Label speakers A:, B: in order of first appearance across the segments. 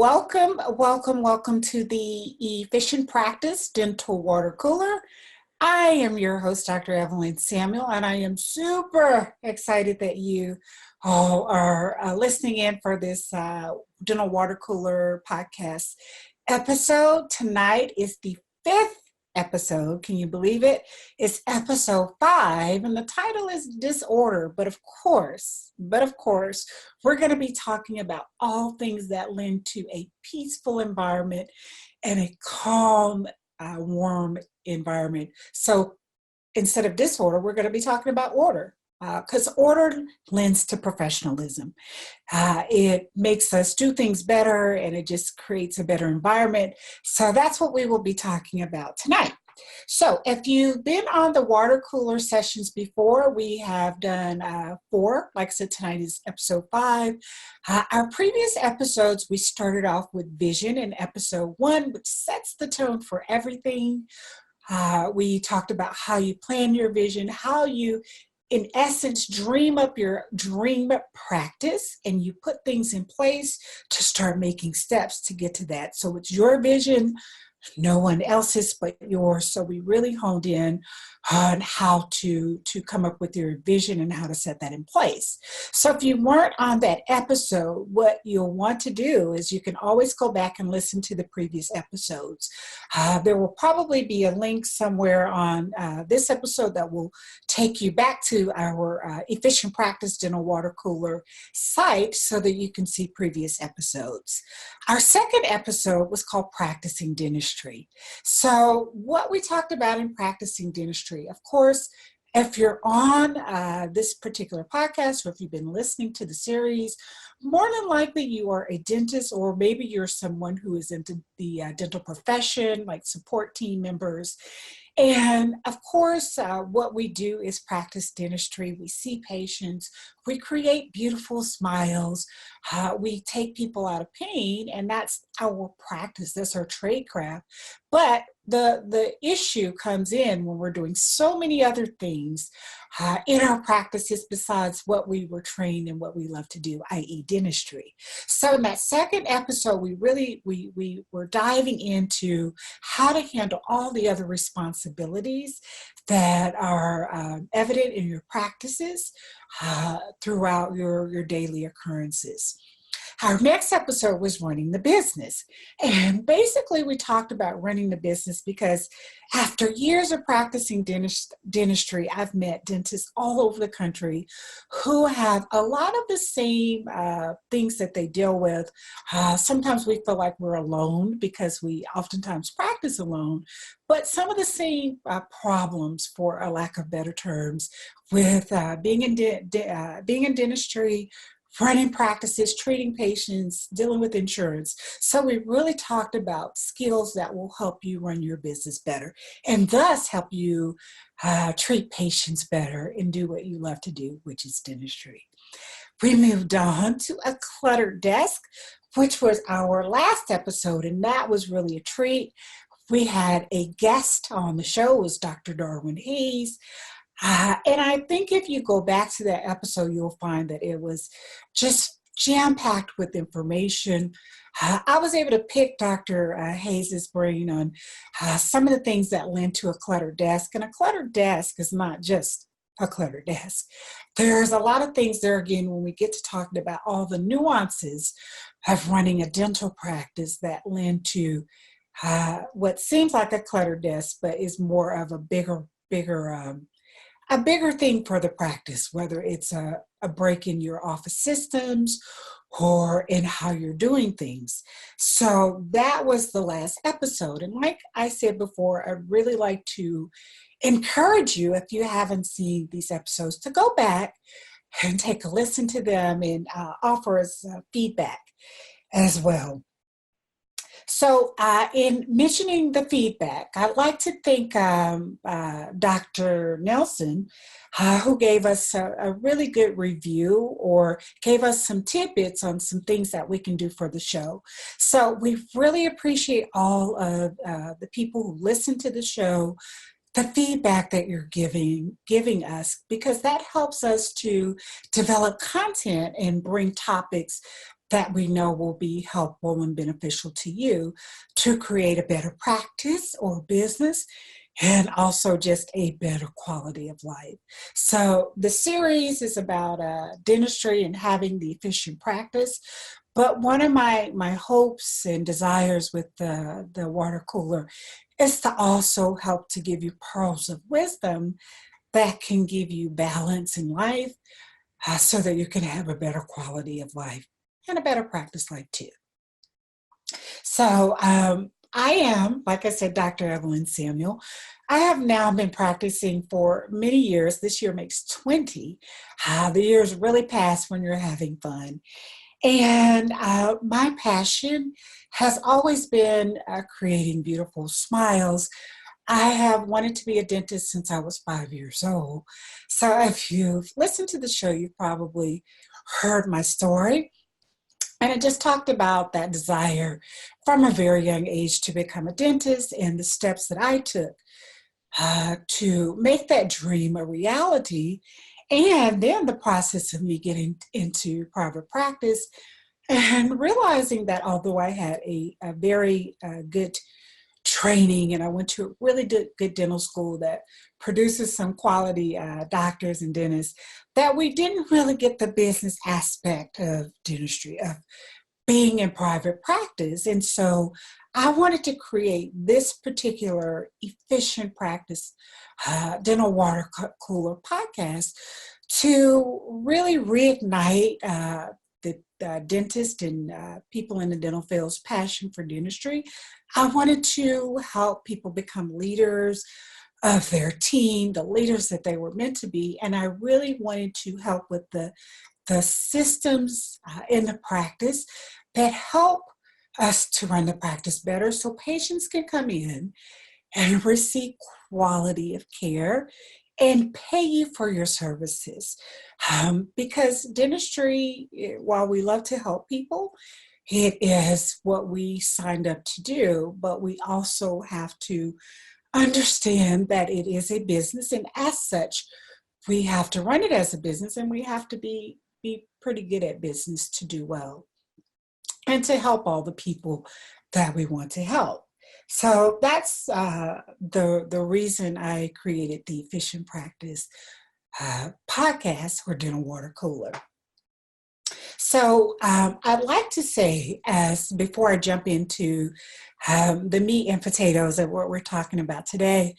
A: Welcome to the Efficient Practice Dental Water Cooler. I am your host, Dr. Evelyn Samuel, and I am super excited that you all are listening in for this Dental Water Cooler podcast episode. Tonight is the fifth episode. Can you believe it? It's episode 5, and the title is Disorder. But of course, we're going to be talking about all things that lend to a peaceful environment and a calm, warm environment. So instead of disorder, we're going to be talking about order. Because order lends to professionalism. It makes us do things better, and it just creates a better environment. So that's what we will be talking about tonight. So if you've been on the water cooler sessions before, we have done 4. Like I said, tonight is episode 5. Our previous episodes, we started off with vision in episode 1, which sets the tone for everything. We talked about how you plan your vision, how you in essence, dream up your dream practice, and you put things in place to start making steps to get to that. So it's your vision, no one else's but yours. So we really honed in on how to come up with your vision and how to set that in place. So if you weren't on that episode, what you'll want to do is you can always go back and listen to the previous episodes. There will probably be a link somewhere on this episode that will take you back to our Efficient Practice Dental Water Cooler site so that you can see previous episodes. Our second episode was called Practicing Dentistry. So what we talked about in Practicing Dentistry, of course, if you're on this particular podcast, or if you've been listening to the series, more than likely you are a dentist, or maybe you're someone who is into the dental profession, like support team members. And of course, what we do is practice dentistry. We see patients, we create beautiful smiles, we take people out of pain, and that's our practice, that's our trade craft. But the issue comes in when we're doing so many other things in our practices besides what we were trained and what we love to do, i.e. dentistry. So in that second episode, we were diving into how to handle all the other responsibilities that are evident in your practices throughout your daily occurrences. Our next episode was running the business. And basically we talked about running the business because after years of practicing dentistry, I've met dentists all over the country who have a lot of the same things that they deal with. Sometimes we feel like we're alone because we oftentimes practice alone, but some of the same problems, for a lack of better terms, with being in dentistry, running practices, treating patients, dealing with insurance. So we really talked about skills that will help you run your business better and thus help you treat patients better and do what you love to do, which is dentistry. We moved on to a cluttered desk, which was our last episode, and that was really a treat. We had a guest on the show, it was Dr. Darwin Hayes. And I think if you go back to that episode, you'll find that it was just jam-packed with information. I was able to pick Dr. Hayes' brain on some of the things that lend to a cluttered desk. And a cluttered desk is not just a cluttered desk. There's a lot of things there, again, when we get to talking about all the nuances of running a dental practice that lend to what seems like a cluttered desk, but is more of a bigger thing for the practice, whether it's a break in your office systems or in how you're doing things. So that was the last episode. And like I said before, I'd really like to encourage you, if you haven't seen these episodes, to go back and take a listen to them and offer us feedback as well. So in mentioning the feedback, I'd like to thank Dr. Nelson, who gave us a really good review or gave us some tidbits on some things that we can do for the show. So we really appreciate all of the people who listen to the show, the feedback that you're giving us, because that helps us to develop content and bring topics that we know will be helpful and beneficial to you to create a better practice or business and also just a better quality of life. So the series is about dentistry and having the efficient practice. But one of my hopes and desires with the water cooler is to also help to give you pearls of wisdom that can give you balance in life so that you can have a better quality of life and a better practice life too. So I am, like I said, Dr. Evelyn Samuel. I have now been practicing for many years. This year makes 20. The years really pass when you're having fun. And my passion has always been creating beautiful smiles. I have wanted to be a dentist since I was 5 years old. So if you've listened to the show, you've probably heard my story. And I just talked about that desire from a very young age to become a dentist and the steps that I took to make that dream a reality. And then the process of me getting into private practice and realizing that although I had a very good training and I went to a really good dental school that produces some quality doctors and dentists, that we didn't really get the business aspect of dentistry, of being in private practice. And so I wanted to create this particular efficient practice dental water cooler podcast to really reignite the dentist and people in the dental field's passion for dentistry. I wanted to help people become leaders of their team, the leaders that they were meant to be. And I really wanted to help with the systems in the practice that help us to run the practice better so patients can come in and receive quality of care and pay you for your services. Because dentistry, while we love to help people, it is what we signed up to do, but we also have to understand that it is a business, and as such, we have to run it as a business, and we have to be pretty good at business to do well and to help all the people that we want to help. So that's the reason I created the Efficient Practice podcast for Dental Water Cooler. So I'd like to say, as before I jump into the meat and potatoes of what we're talking about today,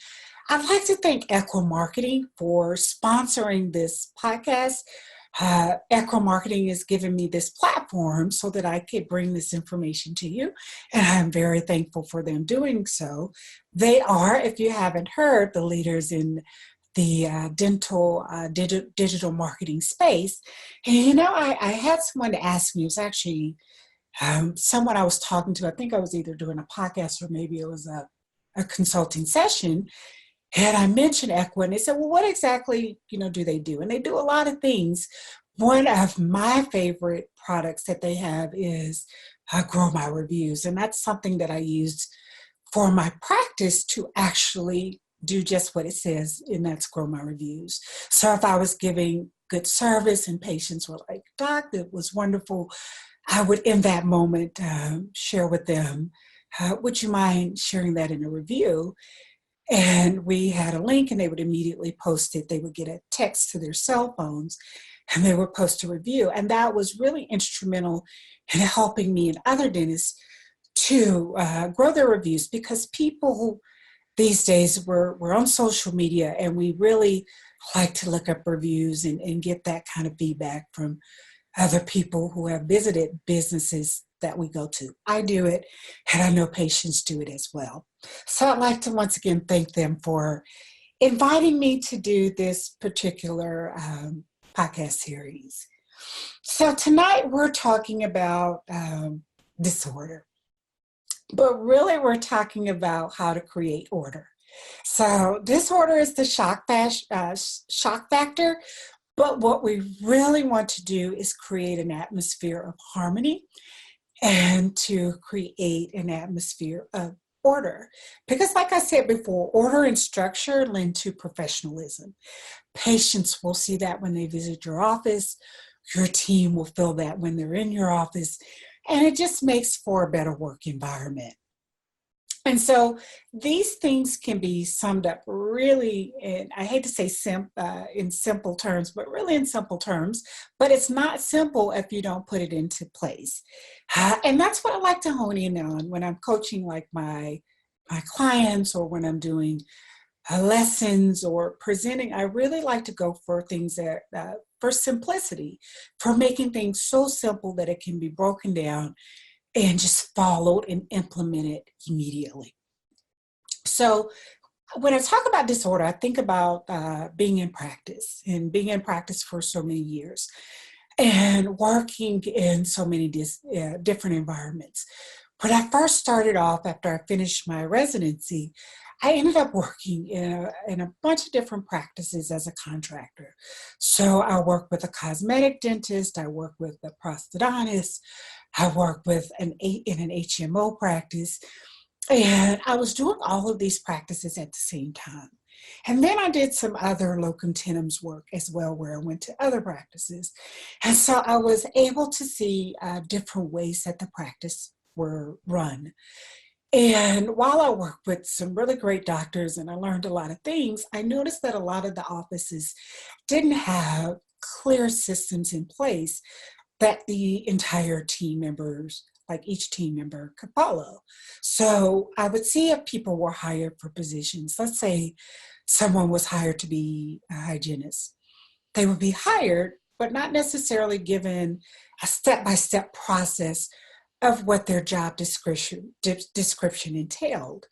A: I'd like to thank Echo Marketing for sponsoring this podcast. Echo Marketing has given me this platform so that I could bring this information to you, and I'm very thankful for them doing so. They are, if you haven't heard, the leaders in the dental digital marketing space. And you know, I had someone ask me, it was actually someone I was talking to, I think I was either doing a podcast or maybe it was a consulting session. And I mentioned Equa, and they said, well, what exactly, do they do? And they do a lot of things. One of my favorite products that they have is Grow My Reviews. And that's something that I used for my practice to actually do just what it says, and that's Grow My Reviews. So if I was giving good service and patients were like, Doc, that was wonderful, I would in that moment share with them, would you mind sharing that in a review? And we had a link and they would immediately post it. They would get a text to their cell phones and they would post a review. And that was really instrumental in helping me and other dentists to grow their reviews, because people who these days we're on social media and we really like to look up reviews and get that kind of feedback from other people who have visited businesses that we go to. I do it, and I know patients do it as well. So I'd like to once again thank them for inviting me to do this particular podcast series. So tonight we're talking about disorder, but really we're talking about how to create order. So disorder is the shock factor, but what we really want to do is create an atmosphere of harmony and to create an atmosphere of order. Because like I said before, order and structure lend to professionalism. Patients will see that when they visit your office. Your team will feel that when they're in your office, and it just makes for a better work environment. And so these things can be summed up really, and I hate to say in simple terms, but really in simple terms, but it's not simple if you don't put it into place. And that's what I like to hone in on when I'm coaching like my clients, or when I'm doing lessons or presenting. I really like to go for things that, for simplicity, for making things so simple that it can be broken down and just followed and implemented immediately. So when I talk about disorder, I think about being in practice, and being in practice for so many years and working in so many different environments. When I first started off, after I finished my residency, I ended up working in a bunch of different practices as a contractor. So I worked with a cosmetic dentist, I worked with a prosthodontist, I worked with in an HMO practice, and I was doing all of these practices at the same time. And then I did some other locum tenens work as well, where I went to other practices. And so I was able to see different ways that the practice were run. And while I worked with some really great doctors and I learned a lot of things, I noticed that a lot of the offices didn't have clear systems in place that the entire team members, like each team member, could follow. So I would see if people were hired for positions. Let's say someone was hired to be a hygienist. They would be hired, but not necessarily given a step-by-step process of what their job description entailed.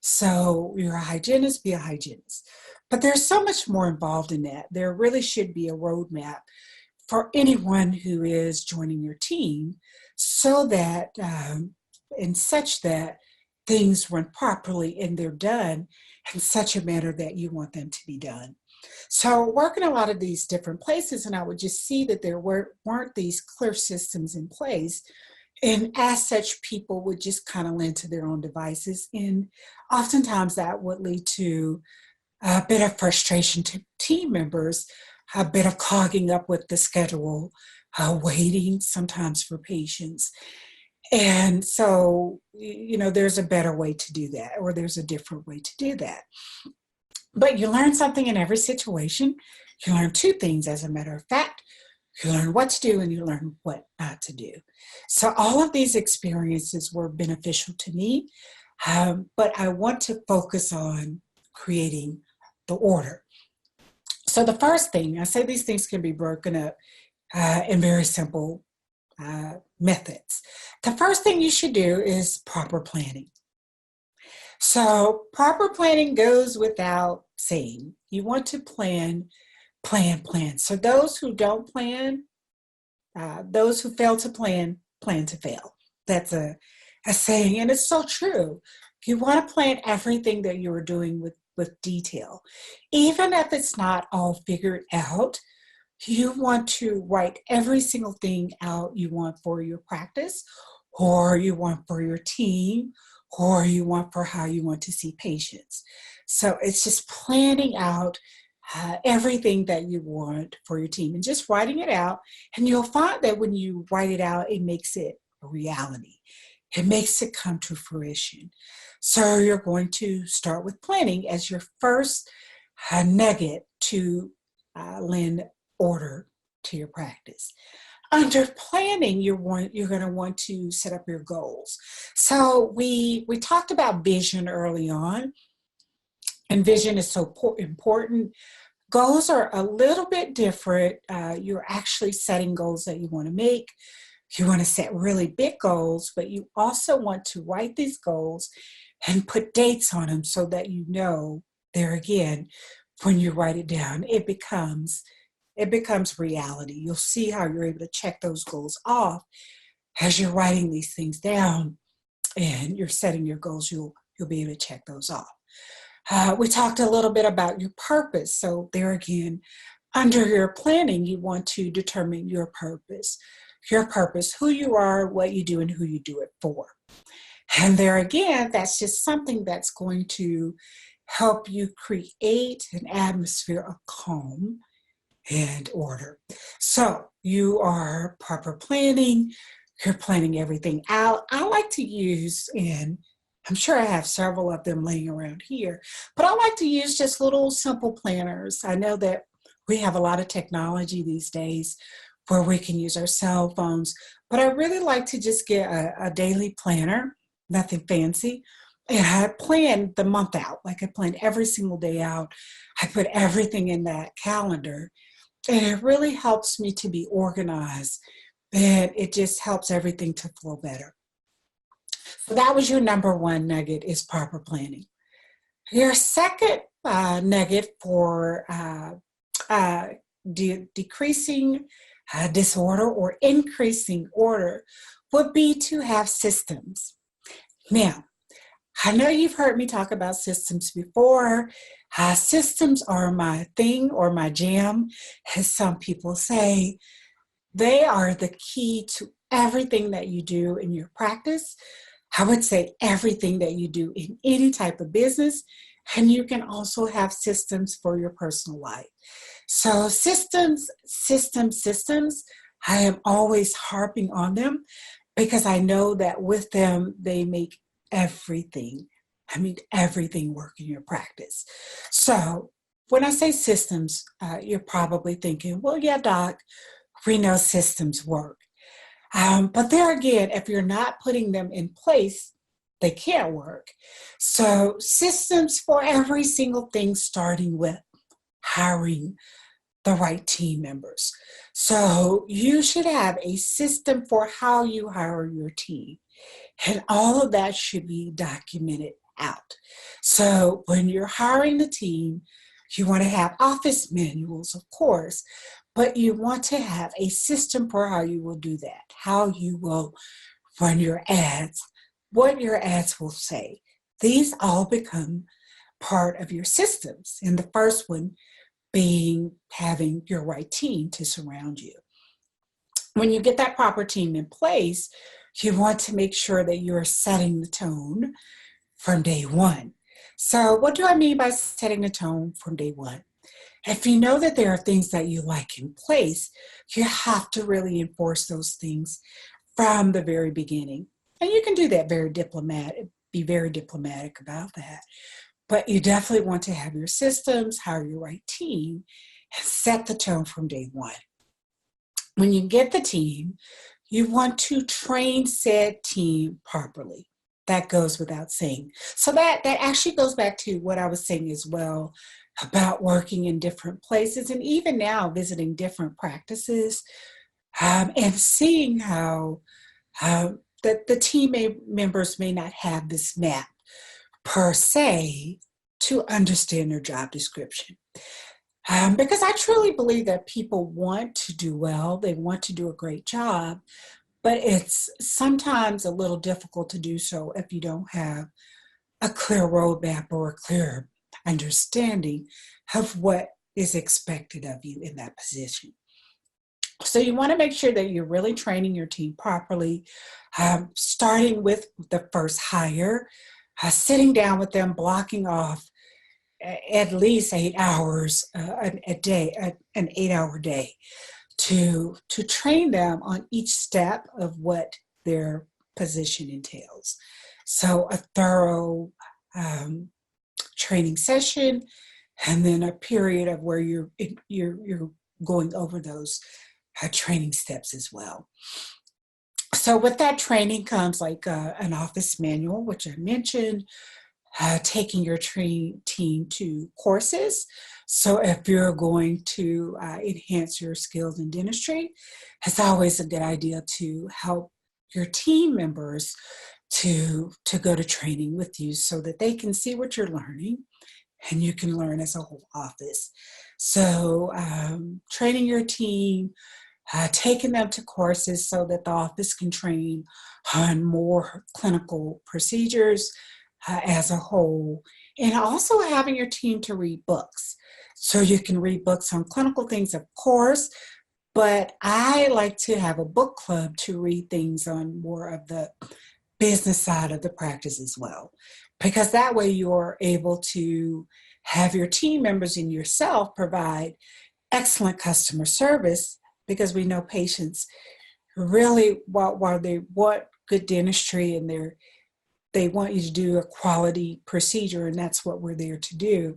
A: So you're a hygienist, be a hygienist. But there's so much more involved in that. There really should be a roadmap for anyone who is joining your team, so that and such that things run properly and they're done in such a manner that you want them to be done. So working a lot of these different places, and I would just see that there weren't these clear systems in place. And as such, people would just kind of lend to their own devices. And oftentimes that would lead to a bit of frustration to team members, a bit of clogging up with the schedule, waiting sometimes for patients. And so, there's a better way to do that, or there's a different way to do that. But you learn something in every situation. You learn two things, as a matter of fact. You learn what to do and you learn what not to do. So all of these experiences were beneficial to me, but I want to focus on creating the order. So the first thing, I say these things can be broken up in very simple methods. The first thing you should do is proper planning. So proper planning goes without saying. You want to plan. So those who don't plan, those who fail to plan to fail. That's a saying, and it's so true. You want to plan everything that you are doing with detail. Even if it's not all figured out, you want to write every single thing out you want for your practice, or you want for your team, or you want for how you want to see patients. So it's just planning out everything that you want for your team and just writing it out. And you'll find that when you write it out, it makes it a reality. It makes it come to fruition. So you're going to start with planning as your first nugget to lend order to your practice. Under planning, you're going to want to set up your goals. So we talked about vision early on, and vision is so important. Goals are a little bit different. You're actually setting goals that you want to make. You want to set really big goals, but you also want to write these goals and put dates on them so that you know, there again, when you write it down, it becomes reality. You'll see how you're able to check those goals off as you're writing these things down and you're setting your goals. You'll be able to check those off. We talked a little bit about your purpose. So there again, under your planning, you want to determine your purpose. Your purpose, who you are, what you do, and who you do it for. And there again, that's just something that's going to help you create an atmosphere of calm and order. So you are proper planning, you're planning everything out. I like to use, and I'm sure I have several of them laying around here, but I like to use just little simple planners. I know that we have a lot of technology these days where we can use our cell phones, but I really like to just get a daily planner, nothing fancy. And I plan the month out, like I plan every single day out. I put everything in that calendar, and it really helps me to be organized, and it just helps everything to flow better. So that was your number one nugget, is proper planning. Your second nugget for uh, decreasing disorder or increasing order would be to have systems. Now, I know you've heard me talk about systems before. Systems are my thing or my jam, as some people say. They are the key to everything that you do in your practice. I would say everything that you do in any type of business. And you can also have systems for your personal life. So systems, I am always harping on them because I know that with them, they make everything, everything work in your practice. So when I say systems, you're probably thinking, well, yeah, doc, we know systems work. But there again, if you're not putting them in place, they can't work. So systems for every single thing, starting with hiring the right team members. So you should have a system for how you hire your team. And all of that should be documented out. So when you're hiring the team, you want to have office manuals, of course, but you want to have a system for how you will do that, how you will run your ads, what your ads will say. These all become part of your systems. And the first one being having your right team to surround you. When you get that proper team in place, you want to make sure that you're setting the tone from day one. So what do I mean by setting the tone from day one? If you know that there are things that you like in place, you have to really enforce those things from the very beginning. And you can do that be very diplomatic about that. But you definitely want to have your systems, hire your right team, and set the tone from day one. When you get the team, you want to train said team properly. That goes without saying. So that actually goes back to what I was saying as well about working in different places and even now visiting different practices, and seeing how that the team members may not have this map per se to understand their job description. Because I truly believe that people want to do well, they want to do a great job, but it's sometimes a little difficult to do so if you don't have a clear roadmap or a clear understanding of what is expected of you in that position. So you want to make sure that you're really training your team properly, starting with the first hire, sitting down with them, blocking off at least 8 hours a day, an 8-hour day, to train them on each step of what their position entails. So a thorough training session, and then a period of where you're going over those training steps as well. So with that training comes like an office manual, which I mentioned, taking your team to courses. So if you're going to enhance your skills in dentistry, it's always a good idea to help your team members to go to training with you so that they can see what you're learning and you can learn as a whole office. So training your team, taking them to courses so that the office can train on more clinical procedures as a whole, and also having your team to read books. So you can read books on clinical things, of course, but I like to have a book club to read things on more of the business side of the practice as well, because that way you're able to have your team members and yourself provide excellent customer service, because we know patients really, while they want good dentistry and they want you to do a quality procedure, and that's what we're there to do,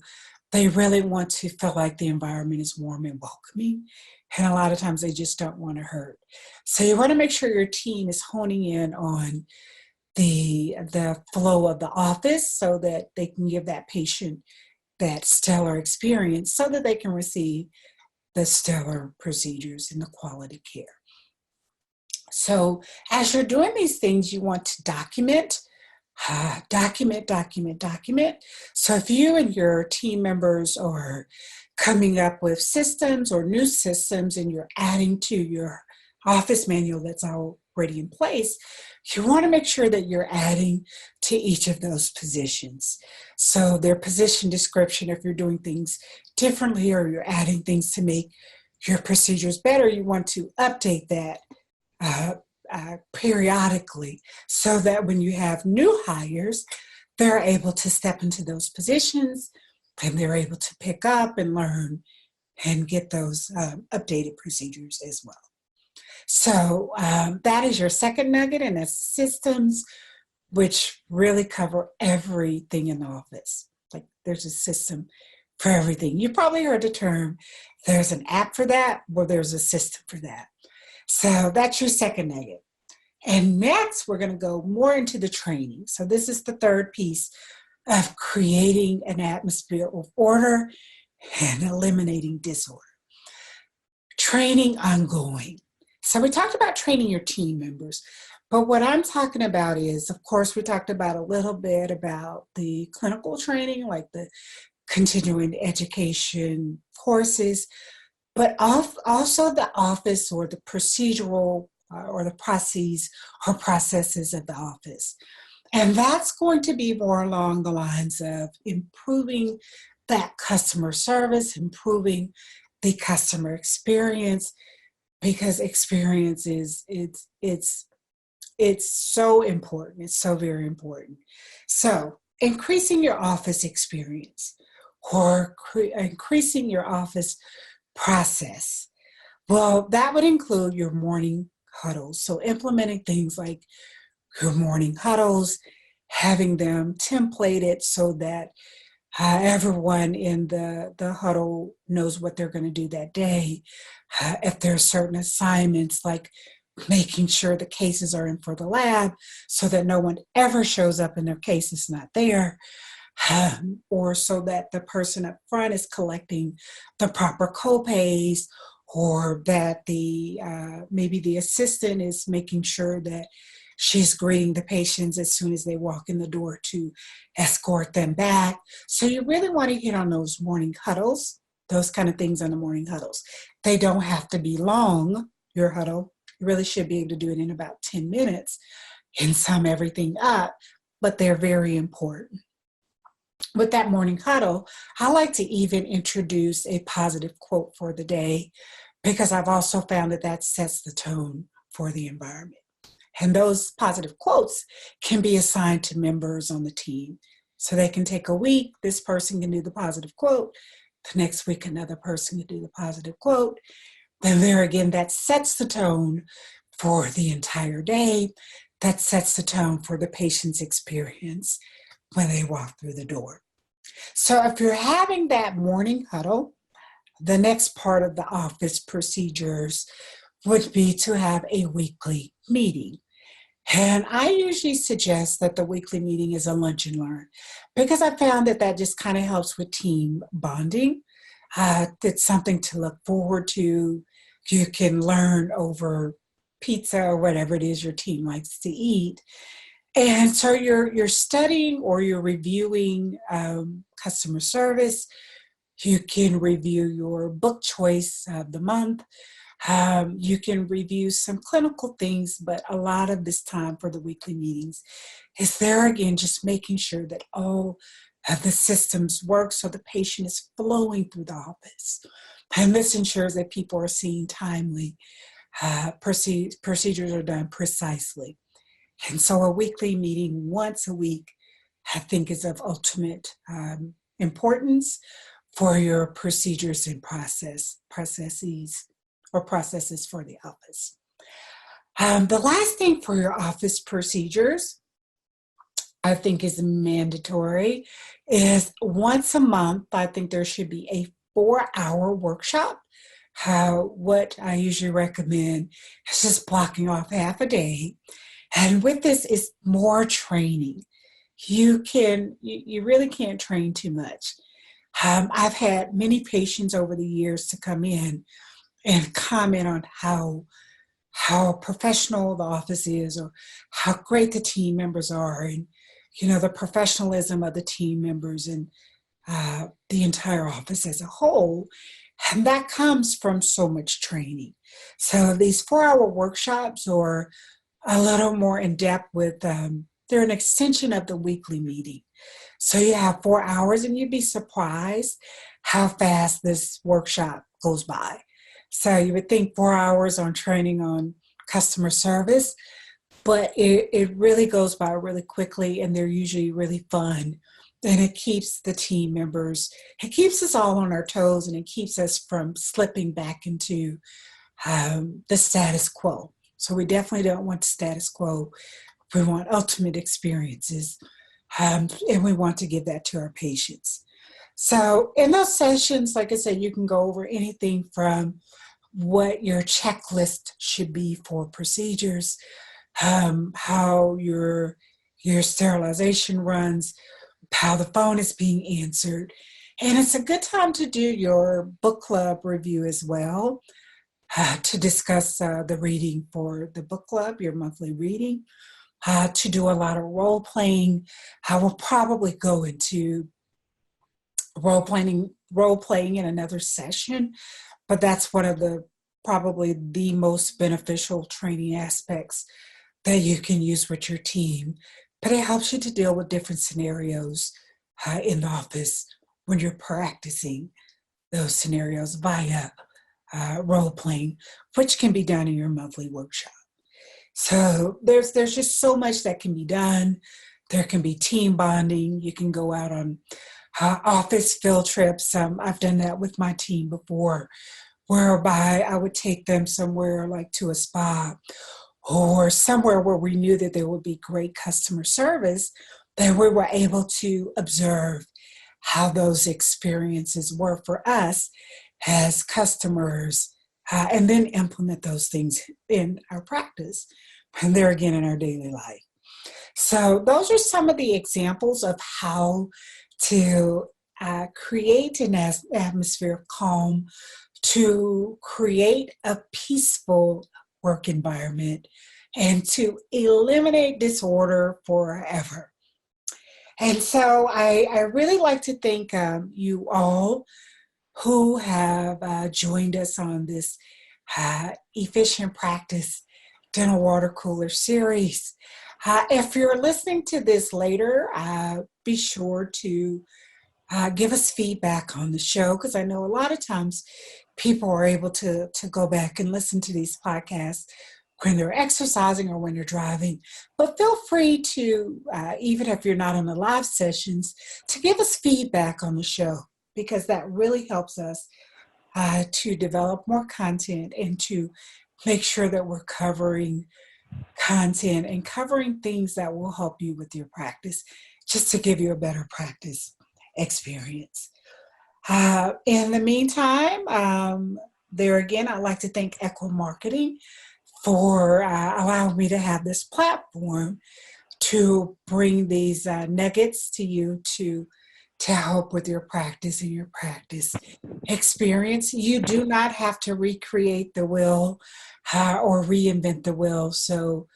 A: they really want to feel like the environment is warm and welcoming. And a lot of times they just don't want to hurt. So you want to make sure your team is honing in on the flow of the office so that they can give that patient that stellar experience so that they can receive the stellar procedures and the quality care. So as you're doing these things, you want to document. Document. So if you and your team members are coming up with systems or new systems and you're adding to your office manual that's already in place, you want to make sure that you're adding to each of those positions. So their position description, if you're doing things differently or you're adding things to make your procedures better, you want to update that periodically so that when you have new hires, they're able to step into those positions and they're able to pick up and learn and get those updated procedures as well. So that is your second nugget, and that's systems, which really cover everything in the office. Like there's a system for everything. You probably heard the term, there's an app for that, or there's a system for that. So that's your second nugget. And next, we're going to go more into the training. So this is the third piece of creating an atmosphere of order and eliminating disorder. Training ongoing. So we talked about training your team members, but what I'm talking about is, of course, we talked about a little bit about the clinical training, like the continuing education courses, but also the office or the procedural or the processes of the office. And that's going to be more along the lines of improving that customer service, improving the customer experience, because experience it's so important. It's so very important. So increasing your office experience or increasing your office process. Well, that would include your morning huddles. So implementing things like your morning huddles, having them templated so that everyone in the huddle knows what they're going to do that day. If there's certain assignments, like making sure the cases are in for the lab so that no one ever shows up and their case is not there. Or so that the person up front is collecting the proper copays, or that the maybe the assistant is making sure that she's greeting the patients as soon as they walk in the door to escort them back. So you really want to hit on those morning huddles, those kind of things on the morning huddles. They don't have to be long, your huddle. You really should be able to do it in about 10 minutes and sum everything up, but they're very important. With that morning huddle, I like to even introduce a positive quote for the day, because I've also found that that sets the tone for the environment. And those positive quotes can be assigned to members on the team. So they can take a week, this person can do the positive quote, the next week another person can do the positive quote. Then there again, that sets the tone for the entire day. That sets the tone for the patient's experience when they walk through the door. So if you're having that morning huddle, the next part of the office procedures would be to have a weekly meeting. And I usually suggest that the weekly meeting is a lunch and learn, because I found that that just kind of helps with team bonding. It's something to look forward to. You can learn over pizza or whatever it is your team likes to eat. And so you're studying or you're reviewing customer service. You can review your book choice of the month. You can review some clinical things, but a lot of this time for the weekly meetings is there again, just making sure that all of the systems work so the patient is flowing through the office. And this ensures that people are seeing timely, procedures are done precisely. And so a weekly meeting once a week, I think, is of ultimate importance for your procedures and processes for the office. The last thing for your office procedures, I think is mandatory, is once a month, I think there should be a 4-hour workshop. What I usually recommend is just blocking off half a day. And with this is more training. You really can't train too much. I've had many patients over the years to come in and comment on how professional the office is, or how great the team members are, and the professionalism of the team members, and the entire office as a whole. And that comes from so much training. So these 4-hour workshops are a little more in depth with, they're an extension of the weekly meeting. So you have 4 hours, and you'd be surprised how fast this workshop goes by. So you would think 4 hours on training on customer service, but it really goes by really quickly, and they're usually really fun. And it keeps the team members, it keeps us all on our toes, and it keeps us from slipping back into the status quo. So we definitely don't want status quo. We want ultimate experiences, and we want to give that to our patients. So in those sessions, like I said, you can go over anything from what your checklist should be for procedures, how your sterilization runs, how the phone is being answered. And it's a good time to do your book club review as well, to discuss the reading for the book club, your monthly reading, to do a lot of role playing. I will probably go into role playing in another session, but that's one of probably the most beneficial training aspects that you can use with your team. But it helps you to deal with different scenarios in the office when you're practicing those scenarios via role playing, which can be done in your monthly workshop. So there's just so much that can be done. There can be team bonding. You can go out on office field trips. I've done that with my team before, whereby I would take them somewhere like to a spa, or somewhere where we knew that there would be great customer service, that we were able to observe how those experiences were for us as customers, and then implement those things in our practice, and there again in our daily life. So those are some of the examples of how to create an atmosphere of calm, to create a peaceful work environment, and to eliminate disorder forever. And so I really like to thank you all who have joined us on this Efficient Practice Dental Water Cooler series. If you're listening to this later, be sure to give us feedback on the show, because I know a lot of times people are able to go back and listen to these podcasts when they're exercising or when they're driving. But feel free to, even if you're not on the live sessions, to give us feedback on the show, because that really helps us to develop more content and to make sure that we're covering content and covering things that will help you with your practice, just to give you a better practice experience. In the meantime, there again, I'd like to thank Echo Marketing for allowing me to have this platform to bring these nuggets to you to help with your practice and your practice experience. You do not have to recreate the wheel or reinvent the wheel. So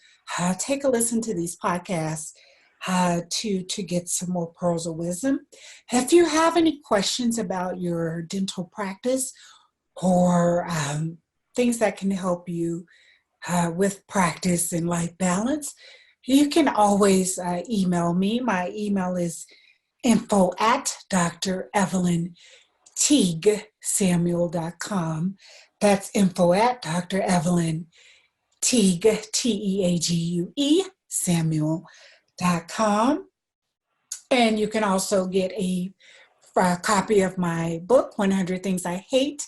A: take a listen to these podcasts to get some more pearls of wisdom. If you have any questions about your dental practice, or things that can help you with practice and life balance, you can always email me. My email is info@drevelynteague.samuel.com. That's info@drevelynteague, TEAGUE, Samuel.com. And you can also get a a copy of my book, 100 Things I Hate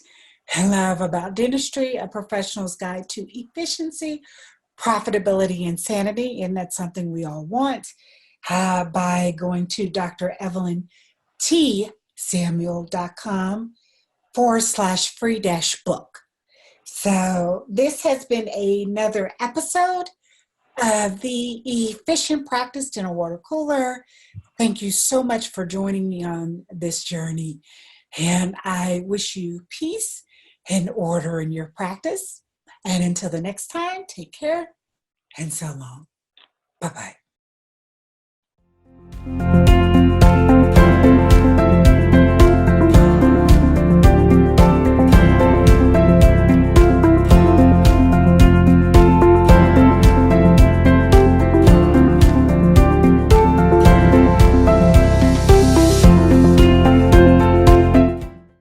A: and Love About Dentistry, A Professional's Guide to Efficiency, Profitability, and Sanity. And that's something we all want, by going to drevelynTsamuel.com/free-book. So this has been another episode of the Efficient Practice Dental Water Cooler. Thank you so much for joining me on this journey. And I wish you peace and order in your practice. And until the next time, take care and so long. Bye-bye.